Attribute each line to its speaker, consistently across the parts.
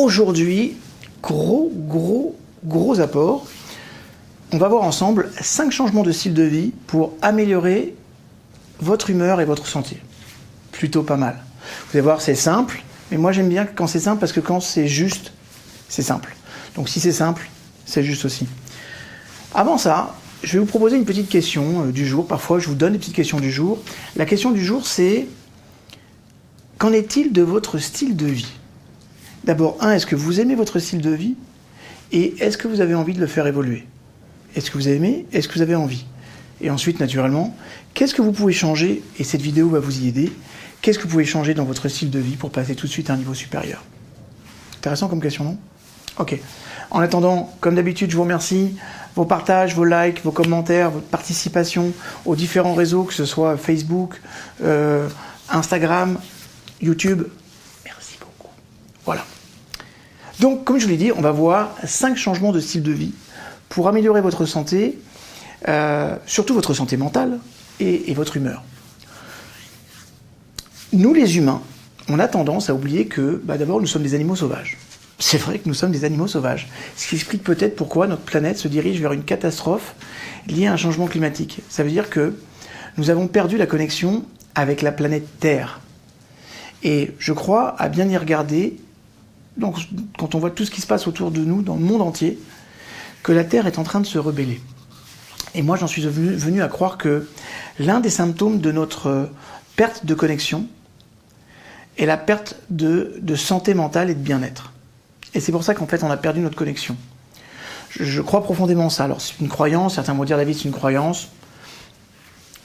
Speaker 1: aujourd'hui, gros apport. On va voir ensemble 5 changements de style de vie pour améliorer votre humeur et votre santé. Plutôt pas mal. Vous allez voir, c'est simple, mais moi j'aime bien quand c'est simple parce que quand c'est juste, c'est simple. Donc si c'est simple, c'est juste aussi. Avant ça, je vais vous proposer une petite question du jour. Parfois, je vous donne des petites questions du jour. La question du jour, c'est: qu'en est-il de votre style de vie? D'abord, est-ce que vous aimez votre style de vie? Et est-ce que vous avez envie de le faire évoluer? Est-ce que vous aimez? Est-ce que vous avez envie? Et ensuite, naturellement, qu'est-ce que vous pouvez changer? Et cette vidéo va vous y aider. Qu'est-ce que vous pouvez changer dans votre style de vie pour passer tout de suite à un niveau supérieur? Intéressant comme question, non? Ok. En attendant, comme d'habitude, je vous remercie. Vos partages, vos likes, vos commentaires, votre participation aux différents réseaux, que ce soit Facebook, Instagram, YouTube. Merci beaucoup. Voilà. Donc, comme je vous l'ai dit, on va voir 5 changements de style de vie pour améliorer votre santé, surtout votre santé mentale et votre humeur. Nous, les humains, on a tendance à oublier que, d'abord, nous sommes des animaux sauvages. C'est vrai que nous sommes des animaux sauvages. Ce qui explique peut-être pourquoi notre planète se dirige vers une catastrophe liée à un changement climatique. Ça veut dire que nous avons perdu la connexion avec la planète Terre. Et je crois, à bien y regarder, donc, quand on voit tout ce qui se passe autour de nous, dans le monde entier, que la Terre est en train de se rebeller. Et moi, j'en suis venu à croire que l'un des symptômes de notre perte de connexion est la perte de santé mentale et de bien-être. Et c'est pour ça qu'en fait, on a perdu notre connexion. Je crois profondément ça. Alors, c'est une croyance, certains vont dire, David, c'est une croyance.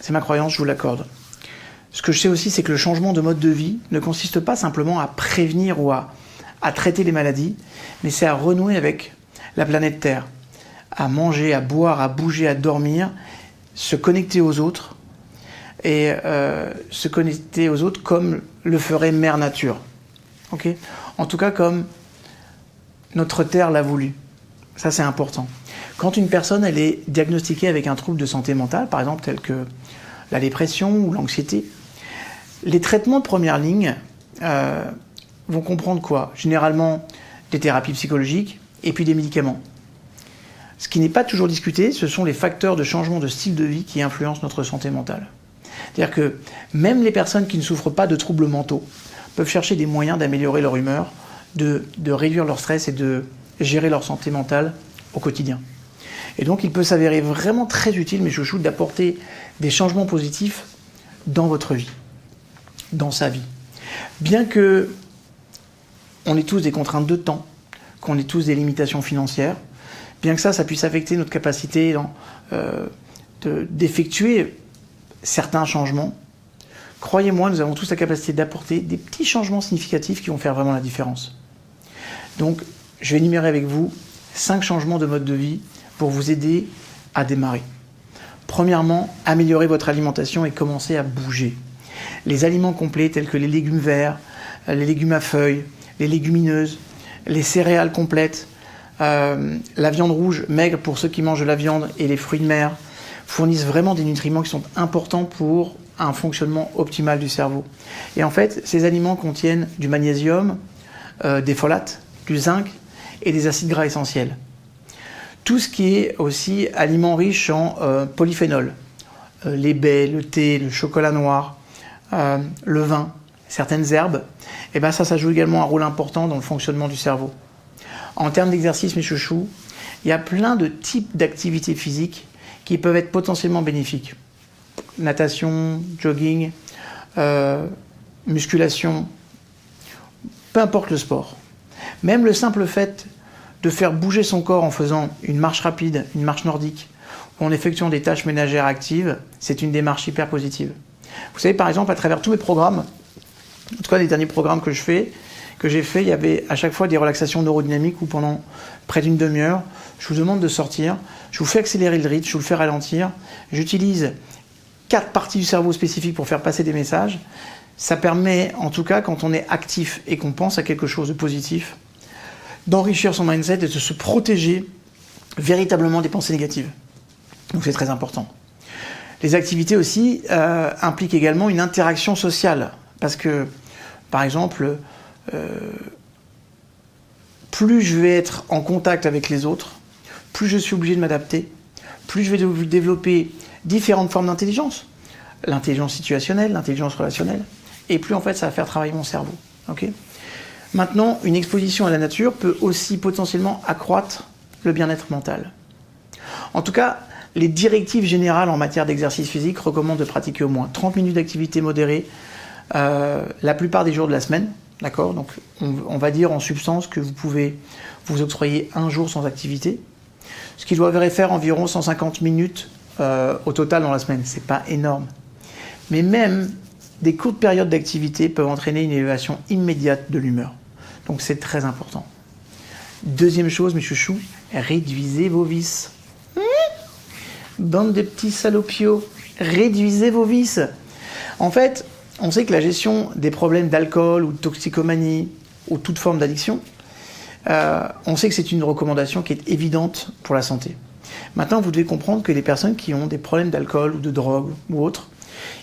Speaker 1: C'est ma croyance, je vous l'accorde. Ce que je sais aussi, c'est que le changement de mode de vie ne consiste pas simplement à prévenir ou à traiter les maladies, mais c'est à renouer avec la planète Terre, à manger, à boire, à bouger, à dormir, se connecter aux autres, et se connecter aux autres comme le ferait Mère Nature. Okay ? En tout cas, comme notre Terre l'a voulu. Ça, c'est important. Quand une personne elle est diagnostiquée avec un trouble de santé mentale, par exemple tel que la dépression ou l'anxiété, les traitements de première ligne vont comprendre quoi? Généralement, des thérapies psychologiques et puis des médicaments. Ce qui n'est pas toujours discuté, ce sont les facteurs de changement de style de vie qui influencent notre santé mentale. C'est-à-dire que même les personnes qui ne souffrent pas de troubles mentaux peuvent chercher des moyens d'améliorer leur humeur, de réduire leur stress et de gérer leur santé mentale au quotidien. Et donc il peut s'avérer vraiment très utile, mes chouchous, d'apporter des changements positifs dans votre vie, dans sa vie. Bien que on ait tous des contraintes de temps, qu'on ait tous des limitations financières, bien que ça puisse affecter notre capacité d'effectuer certains changements, croyez-moi, nous avons tous la capacité d'apporter des petits changements significatifs qui vont faire vraiment la différence. Donc, je vais énumérer avec vous 5 changements de mode de vie pour vous aider à démarrer. Premièrement, améliorer votre alimentation et commencer à bouger. Les aliments complets tels que les légumes verts, les légumes à feuilles, les légumineuses, les céréales complètes, la viande rouge maigre pour ceux qui mangent de la viande et les fruits de mer fournissent vraiment des nutriments qui sont importants pour un fonctionnement optimal du cerveau. Et en fait, ces aliments contiennent du magnésium, des folates, du zinc et des acides gras essentiels. Tout ce qui est aussi aliments riches en polyphénols, les baies, le thé, le chocolat noir, le vin, certaines herbes, et ça joue également un rôle important dans le fonctionnement du cerveau. En termes d'exercice, mes chouchous, il y a plein de types d'activités physiques qui peuvent être potentiellement bénéfiques. Natation, jogging, musculation, peu importe le sport. Même le simple fait de faire bouger son corps en faisant une marche rapide, une marche nordique, ou en effectuant des tâches ménagères actives, c'est une démarche hyper positive. Vous savez, par exemple, à travers tous mes programmes, en tout cas les derniers programmes que j'ai fait, il y avait à chaque fois des relaxations neurodynamiques où pendant près d'une demi-heure, je vous demande de sortir, je vous fais accélérer le rythme, je vous le fais ralentir, j'utilise 4 parties du cerveau spécifiques pour faire passer des messages. Ça permet, en tout cas, quand on est actif et qu'on pense à quelque chose de positif, d'enrichir son mindset et de se protéger véritablement des pensées négatives. Donc c'est très important. Les activités aussi impliquent également une interaction sociale. Parce que, par exemple, plus je vais être en contact avec les autres, plus je suis obligé de m'adapter, plus je vais développer différentes formes d'intelligence, l'intelligence situationnelle, l'intelligence relationnelle, et plus en fait ça va faire travailler mon cerveau. Okay. Maintenant, une exposition à la nature peut aussi potentiellement accroître le bien-être mental. En tout cas, les directives générales en matière d'exercice physique recommandent de pratiquer au moins 30 minutes d'activité modérée la plupart des jours de la semaine. D'accord ? Donc, on va dire en substance que vous pouvez vous octroyer un jour sans activité, ce qui doit faire environ 150 minutes au total dans la semaine. C'est pas énorme. Mais même des courtes périodes d'activité peuvent entraîner une élévation immédiate de l'humeur. Donc, c'est très important. Deuxième chose, mes chouchous, réduisez vos vices. Bande de petits salopios, réduisez vos vices. En fait, on sait que la gestion des problèmes d'alcool ou de toxicomanie ou toute forme d'addiction, on sait que c'est une recommandation qui est évidente pour la santé. Maintenant, vous devez comprendre que les personnes qui ont des problèmes d'alcool ou de drogue ou autres,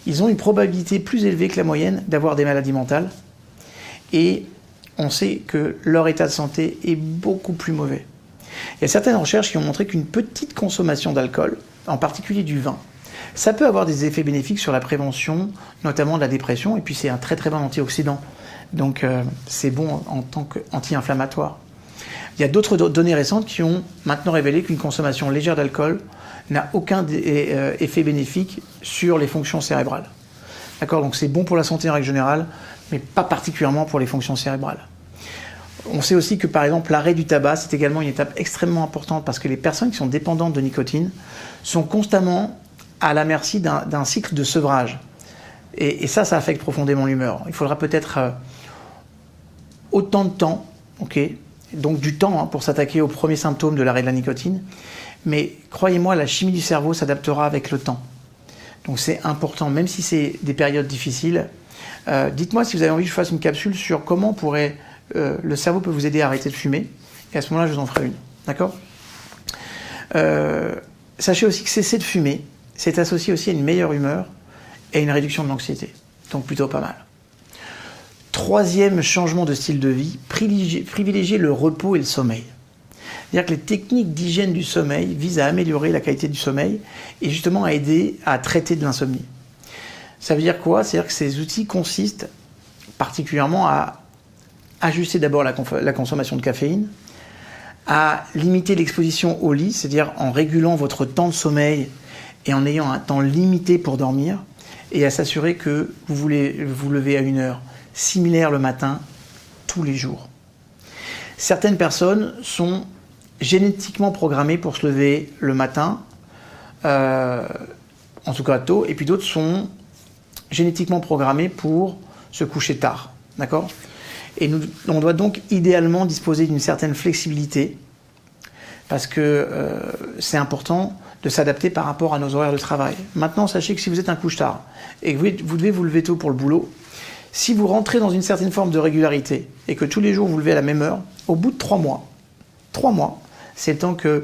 Speaker 1: ils ont une probabilité plus élevée que la moyenne d'avoir des maladies mentales. Et on sait que leur état de santé est beaucoup plus mauvais. Il y a certaines recherches qui ont montré qu'une petite consommation d'alcool, en particulier du vin, ça peut avoir des effets bénéfiques sur la prévention, notamment de la dépression, et puis c'est un très très bon antioxydant. Donc c'est bon en tant qu'anti-inflammatoire. Il y a d'autres données récentes qui ont maintenant révélé qu'une consommation légère d'alcool n'a aucun effet bénéfique sur les fonctions cérébrales. D'accord ? Donc c'est bon pour la santé en règle générale, mais pas particulièrement pour les fonctions cérébrales. On sait aussi que par exemple l'arrêt du tabac, c'est également une étape extrêmement importante parce que les personnes qui sont dépendantes de nicotine sont constamment à la merci d'un cycle de sevrage. Et ça affecte profondément l'humeur. Il faudra peut-être autant de temps, okay, donc du temps pour s'attaquer aux premiers symptômes de l'arrêt de la nicotine. Mais croyez-moi, la chimie du cerveau s'adaptera avec le temps. Donc c'est important, même si c'est des périodes difficiles. Dites-moi si vous avez envie que je fasse une capsule sur comment le cerveau peut vous aider à arrêter de fumer. Et à ce moment-là, je vous en ferai une. D'accord ? Sachez aussi que cesser de fumer, c'est associé aussi à une meilleure humeur et à une réduction de l'anxiété. Donc plutôt pas mal. Troisième changement de style de vie, privilégier le repos et le sommeil. C'est-à-dire que les techniques d'hygiène du sommeil visent à améliorer la qualité du sommeil et justement à aider à traiter de l'insomnie. Ça veut dire quoi ? C'est-à-dire que ces outils consistent particulièrement à ajuster d'abord la consommation de caféine, à limiter l'exposition au lit, c'est-à-dire en régulant votre temps de sommeil et en ayant un temps limité pour dormir, et à s'assurer que vous voulez vous lever à une heure similaire le matin, tous les jours. Certaines personnes sont génétiquement programmées pour se lever le matin, en tout cas tôt, et puis d'autres sont génétiquement programmées pour se coucher tard. D'accord ? Et on doit donc idéalement disposer d'une certaine flexibilité, parce que c'est important de s'adapter par rapport à nos horaires de travail. Maintenant, sachez que si vous êtes un couche-tard et que vous devez vous lever tôt pour le boulot, si vous rentrez dans une certaine forme de régularité et que tous les jours vous levez à la même heure, au bout de 3 mois, c'est le temps qu'il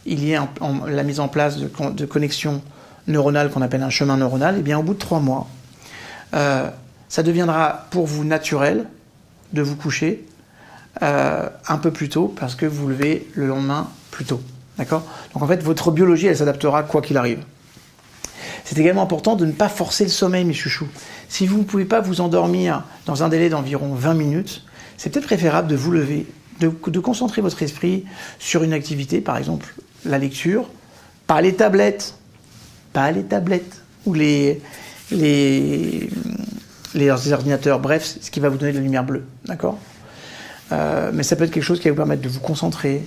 Speaker 1: y ait la mise en place de connexions neuronales qu'on appelle un chemin neuronal, et bien au bout de 3 mois, ça deviendra pour vous naturel de vous coucher un peu plus tôt parce que vous vous levez le lendemain plus tôt. D'accord ? Donc en fait, votre biologie, elle s'adaptera quoi qu'il arrive. C'est également important de ne pas forcer le sommeil, mes chouchous. Si vous ne pouvez pas vous endormir dans un délai d'environ 20 minutes, c'est peut-être préférable de vous lever, de concentrer votre esprit sur une activité, par exemple la lecture, pas les tablettes, ou les ordinateurs, bref, ce qui va vous donner de la lumière bleue, d'accord ? Mais ça peut être quelque chose qui va vous permettre de vous concentrer,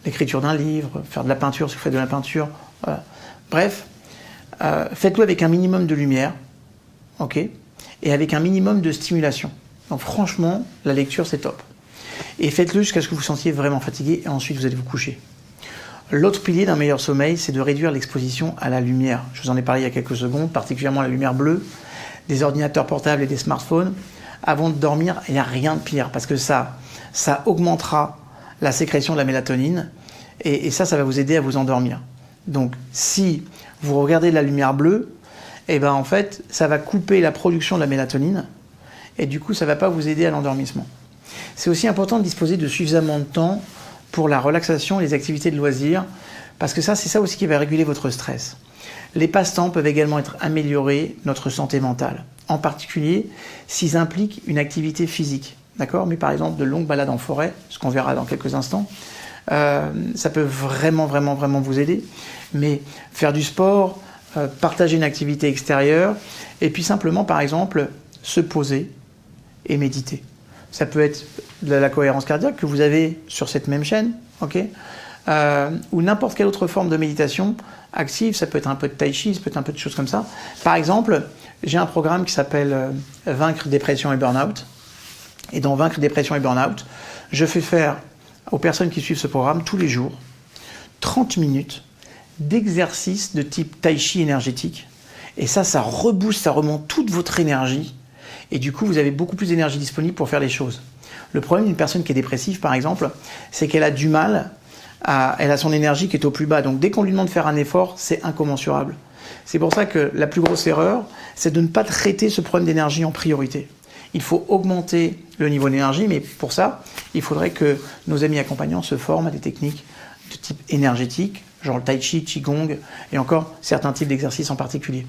Speaker 1: l'écriture d'un livre, faire de la peinture si vous faites de la peinture, voilà. Bref, faites-le avec un minimum de lumière, ok, et avec un minimum de stimulation. Donc franchement, la lecture c'est top. Et faites-le jusqu'à ce que vous vous sentiez vraiment fatigué, et ensuite vous allez vous coucher. L'autre pilier d'un meilleur sommeil, c'est de réduire l'exposition à la lumière. Je vous en ai parlé il y a quelques secondes, particulièrement la lumière bleue, des ordinateurs portables et des smartphones. Avant de dormir, il n'y a rien de pire, parce que ça augmentera la sécrétion de la mélatonine, et ça va vous aider à vous endormir. Donc, si vous regardez la lumière bleue, eh ben en fait, ça va couper la production de la mélatonine, et du coup, ça ne va pas vous aider à l'endormissement. C'est aussi important de disposer de suffisamment de temps pour la relaxation et les activités de loisirs, parce que ça, c'est ça aussi qui va réguler votre stress. Les passe-temps peuvent également améliorer notre santé mentale, en particulier s'ils impliquent une activité physique. D'accord ? Mais par exemple, de longues balades en forêt, ce qu'on verra dans quelques instants, ça peut vraiment vous aider. Mais faire du sport, partager une activité extérieure, et puis simplement, par exemple, se poser et méditer. Ça peut être de la cohérence cardiaque que vous avez sur cette même chaîne, ok, ou n'importe quelle autre forme de méditation active. Ça peut être un peu de tai chi, ça peut être un peu de choses comme ça. Par exemple, j'ai un programme qui s'appelle Vaincre dépression et burn-out. Et dans Vaincre dépression et burn-out, je fais faire aux personnes qui suivent ce programme tous les jours 30 minutes d'exercices de type tai chi énergétique. Et ça rebooste, ça remonte toute votre énergie. Et du coup, vous avez beaucoup plus d'énergie disponible pour faire les choses. Le problème d'une personne qui est dépressive, par exemple, c'est qu'elle a du mal, elle a son énergie qui est au plus bas. Donc dès qu'on lui demande de faire un effort, c'est incommensurable. C'est pour ça que la plus grosse erreur, c'est de ne pas traiter ce problème d'énergie en priorité. Il faut augmenter le niveau d'énergie, mais pour ça, il faudrait que nos amis accompagnants se forment à des techniques de type énergétique, genre le tai chi, qigong, et encore certains types d'exercices en particulier.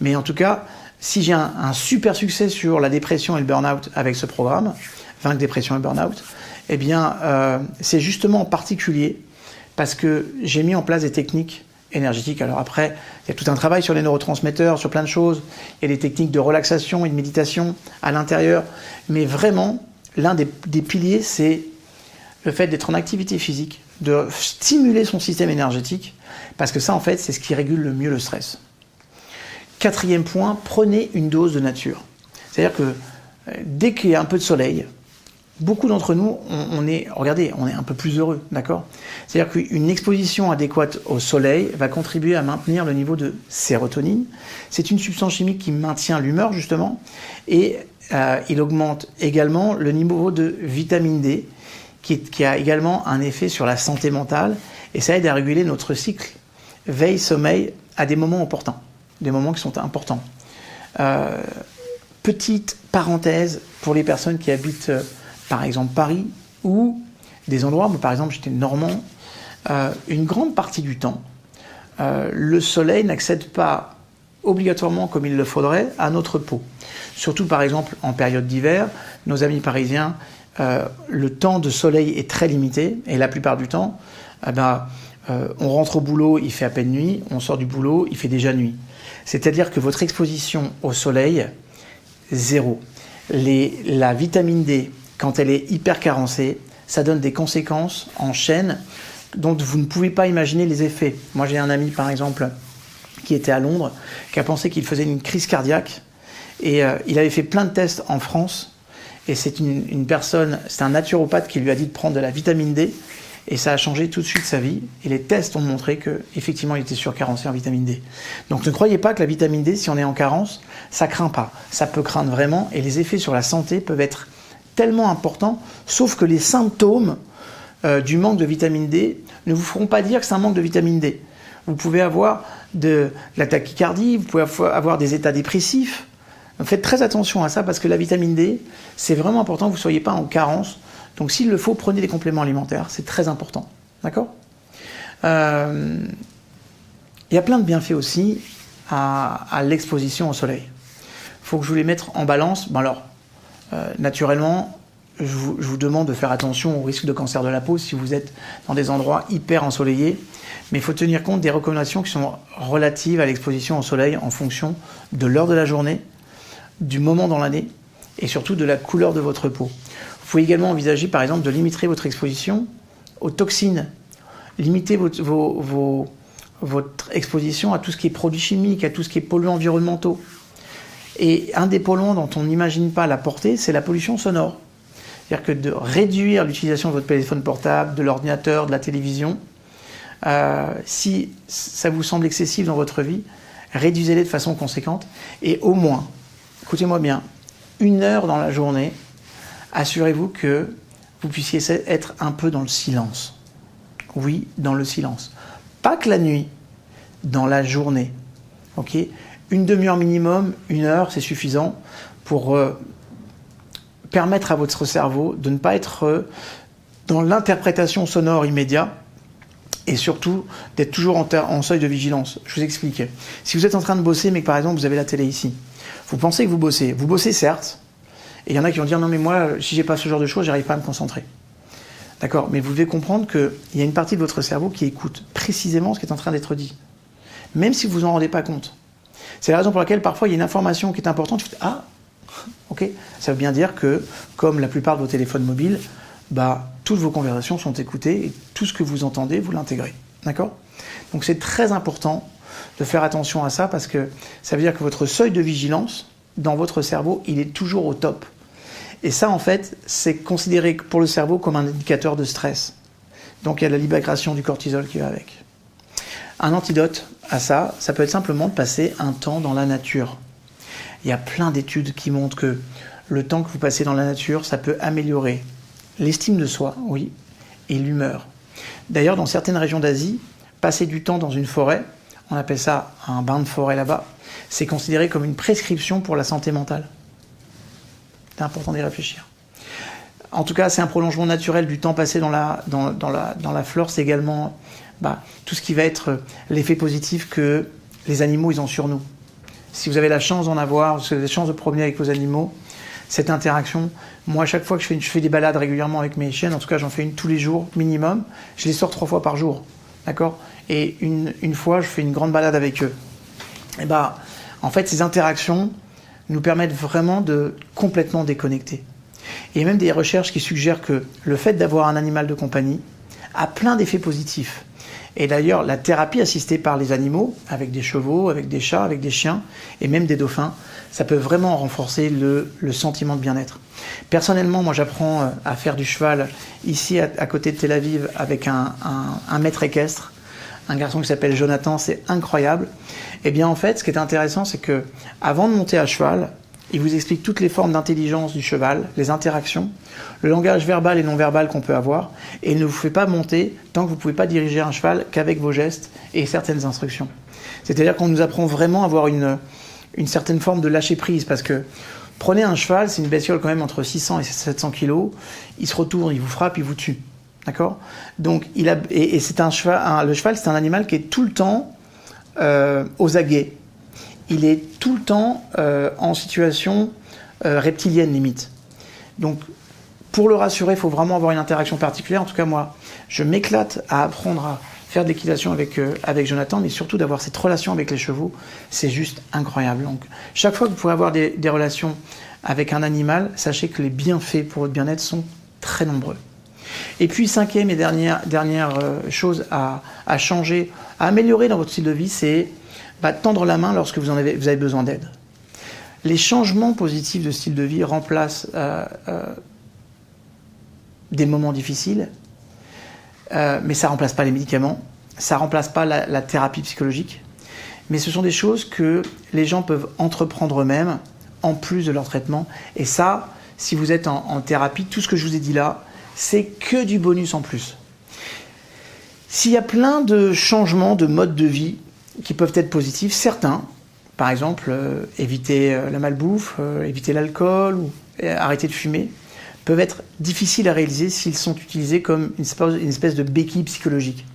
Speaker 1: Mais en tout cas, si j'ai un super succès sur la dépression et le burn-out avec ce programme, Vaincre dépression et burn-out, eh bien, c'est justement en particulier parce que j'ai mis en place des techniques énergétiques. Alors après, il y a tout un travail sur les neurotransmetteurs, sur plein de choses. Il y a des techniques de relaxation et de méditation à l'intérieur. Mais vraiment, l'un des piliers, c'est le fait d'être en activité physique, de stimuler son système énergétique, parce que ça, en fait, c'est ce qui régule le mieux le stress. 4e point, prenez une dose de nature. C'est-à-dire que dès qu'il y a un peu de soleil, beaucoup d'entre nous, on est un peu plus heureux, d'accord ? C'est-à-dire qu'une exposition adéquate au soleil va contribuer à maintenir le niveau de sérotonine. C'est une substance chimique qui maintient l'humeur, justement, et il augmente également le niveau de vitamine D, qui a également un effet sur la santé mentale, et ça aide à réguler notre cycle veille-sommeil à des moments opportuns, des moments qui sont importants. Petite parenthèse pour les personnes qui habitent par exemple Paris, ou des endroits où, par exemple, j'étais normand, une grande partie du temps, le soleil n'accède pas obligatoirement comme il le faudrait à notre peau. Surtout, par exemple, en période d'hiver, nos amis parisiens, le temps de soleil est très limité, et la plupart du temps, on rentre au boulot, il fait à peine nuit, on sort du boulot, il fait déjà nuit. C'est-à-dire que votre exposition au soleil, zéro. La vitamine D, quand elle est hyper carencée, ça donne des conséquences en chaîne dont vous ne pouvez pas imaginer les effets. Moi, j'ai un ami, par exemple, qui était à Londres, qui a pensé qu'il faisait une crise cardiaque, et il avait fait plein de tests en France, et c'est une personne, c'est un naturopathe qui lui a dit de prendre de la vitamine D, et ça a changé tout de suite sa vie, et les tests ont montré qu'effectivement, il était surcarencé en vitamine D. Donc ne croyez pas que la vitamine D, si on est en carence, ça craint pas. Ça peut craindre vraiment, et les effets sur la santé peuvent être tellement important, sauf que les symptômes du manque de vitamine D ne vous feront pas dire que c'est un manque de vitamine D. Vous pouvez avoir de la tachycardie, vous pouvez avoir des états dépressifs. Donc faites très attention à ça, parce que la vitamine D, c'est vraiment important que vous ne soyez pas en carence. Donc s'il le faut, prenez des compléments alimentaires, c'est très important. D'accord ? Il y a plein de bienfaits aussi à l'exposition au soleil. Il faut que je vous les mette en balance. Bon alors, naturellement, je vous demande de faire attention au risque de cancer de la peau si vous êtes dans des endroits hyper ensoleillés. Mais il faut tenir compte des recommandations qui sont relatives à l'exposition au soleil en fonction de l'heure de la journée, du moment dans l'année et surtout de la couleur de votre peau. Vous pouvez également envisager, par exemple, de limiter votre exposition aux toxines. Limitez votre exposition à tout ce qui est produits chimiques, à tout ce qui est polluants environnementaux. Et un des polluants dont on n'imagine pas la portée, c'est la pollution sonore. C'est-à-dire que de réduire l'utilisation de votre téléphone portable, de l'ordinateur, de la télévision, si ça vous semble excessif dans votre vie, réduisez-les de façon conséquente. Et au moins, écoutez-moi bien, 1 heure dans la journée, assurez-vous que vous puissiez être un peu dans le silence. Oui, dans le silence. Pas que la nuit, dans la journée. Ok ? 1 demi-heure minimum, 1 heure, c'est suffisant pour permettre à votre cerveau de ne pas être dans l'interprétation sonore immédiate et surtout d'être toujours en seuil de vigilance. Je vous explique. Si vous êtes en train de bosser, mais que par exemple vous avez la télé ici, vous pensez que vous bossez certes, et il y en a qui vont dire non mais moi si j'ai pas ce genre de choses, j'arrive pas à me concentrer. D'accord, mais vous devez comprendre qu'il y a une partie de votre cerveau qui écoute précisément ce qui est en train d'être dit, même si vous en rendez pas compte. C'est la raison pour laquelle parfois il y a une information qui est importante, vous dites ah, ok, ça veut bien dire que comme la plupart de vos téléphones mobiles, toutes vos conversations sont écoutées et tout ce que vous entendez, vous l'intégrez. D'accord ? Donc c'est très important de faire attention à ça parce que ça veut dire que votre seuil de vigilance dans votre cerveau, il est toujours au top. Et ça, en fait, c'est considéré pour le cerveau comme un indicateur de stress. Donc il y a la libération du cortisol qui va avec. Un antidote à ça, ça peut être simplement de passer un temps dans la nature. Il y a plein d'études qui montrent que le temps que vous passez dans la nature, ça peut améliorer l'estime de soi, oui, et l'humeur. D'ailleurs, dans certaines régions d'Asie, passer du temps dans une forêt, on appelle ça un bain de forêt là-bas, c'est considéré comme une prescription pour la santé mentale. C'est important d'y réfléchir. En tout cas, c'est un prolongement naturel du temps passé dans la flore. C'est également tout ce qui va être l'effet positif que les animaux ils ont sur nous. Si vous avez la chance d'en avoir, si vous avez la chance de promener avec vos animaux, cette interaction, moi à chaque fois que je fais des balades régulièrement avec mes chiennes, en tout cas j'en fais une tous les jours minimum, je les sors 3 fois par jour, d'accord ? Et une fois je fais une grande balade avec eux. Et en fait ces interactions nous permettent vraiment de complètement déconnecter. Et il y a même des recherches qui suggèrent que le fait d'avoir un animal de compagnie a plein d'effets positifs. Et d'ailleurs, la thérapie assistée par les animaux, avec des chevaux, avec des chats, avec des chiens, et même des dauphins, ça peut vraiment renforcer le sentiment de bien-être. Personnellement, moi j'apprends à faire du cheval ici à côté de Tel Aviv avec un maître équestre, un garçon qui s'appelle Jonathan, c'est incroyable. Et bien en fait, ce qui est intéressant, c'est que avant de monter à cheval, il vous explique toutes les formes d'intelligence du cheval, les interactions, le langage verbal et non verbal qu'on peut avoir, et il ne vous fait pas monter tant que vous ne pouvez pas diriger un cheval qu'avec vos gestes et certaines instructions. C'est-à-dire qu'on nous apprend vraiment à avoir une certaine forme de lâcher prise, parce que prenez un cheval, c'est une bestiole quand même entre 600 et 700 kilos, il se retourne, il vous frappe, il vous tue. D'accord ? Donc, c'est un cheval, le cheval, c'est un animal qui est tout le temps aux aguets. Il est tout le temps en situation reptilienne limite. Donc, pour le rassurer, il faut vraiment avoir une interaction particulière. En tout cas, moi, je m'éclate à apprendre à faire de l'équitation avec Jonathan, mais surtout d'avoir cette relation avec les chevaux, c'est juste incroyable. Donc, chaque fois que vous pourrez avoir des relations avec un animal, sachez que les bienfaits pour votre bien-être sont très nombreux. Et puis, 5e et dernière chose à changer, à améliorer dans votre style de vie, c'est tendre la main lorsque vous avez besoin d'aide. Les changements positifs de style de vie remplacent des moments difficiles, mais ça ne remplace pas les médicaments, ça ne remplace pas la thérapie psychologique, mais ce sont des choses que les gens peuvent entreprendre eux-mêmes en plus de leur traitement. Et ça, si vous êtes en thérapie, tout ce que je vous ai dit là, c'est que du bonus en plus. S'il y a plein de changements de mode de vie qui peuvent être positifs, certains, par exemple, éviter la malbouffe, éviter l'alcool ou arrêter de fumer, peuvent être difficiles à réaliser s'ils sont utilisés comme une espèce de béquille psychologique.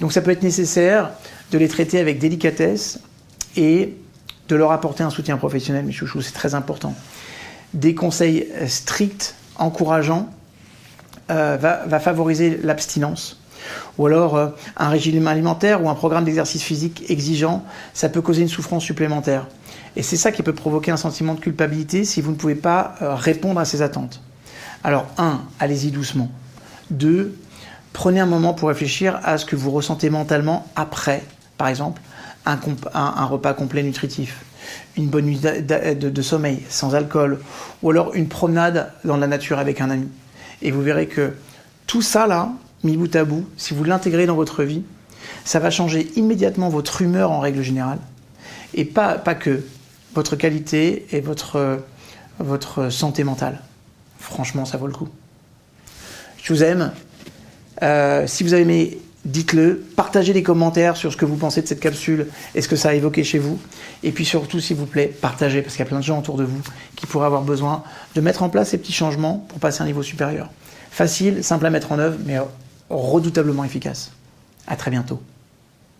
Speaker 1: Donc ça peut être nécessaire de les traiter avec délicatesse et de leur apporter un soutien professionnel, mes chouchous, c'est très important. Des conseils stricts, encourageants, va favoriser l'abstinence. Ou alors un régime alimentaire ou un programme d'exercice physique exigeant, ça peut causer une souffrance supplémentaire. Et c'est ça qui peut provoquer un sentiment de culpabilité si vous ne pouvez pas répondre à ces attentes. Alors 1, allez-y doucement. 2, prenez un moment pour réfléchir à ce que vous ressentez mentalement après, par exemple, un repas complet nutritif, une bonne nuit de sommeil sans alcool, ou alors une promenade dans la nature avec un ami. Et vous verrez que tout ça là, mis bout à bout, si vous l'intégrez dans votre vie, ça va changer immédiatement votre humeur en règle générale, et pas que votre qualité et votre santé mentale. Franchement, ça vaut le coup. Je vous aime. Si vous avez aimé dites-le, partagez des commentaires sur ce que vous pensez de cette capsule et ce que ça a évoqué chez vous. Et puis surtout, s'il vous plaît, partagez, parce qu'il y a plein de gens autour de vous qui pourraient avoir besoin de mettre en place ces petits changements pour passer à un niveau supérieur. Facile, simple à mettre en œuvre, mais redoutablement efficace. À très bientôt.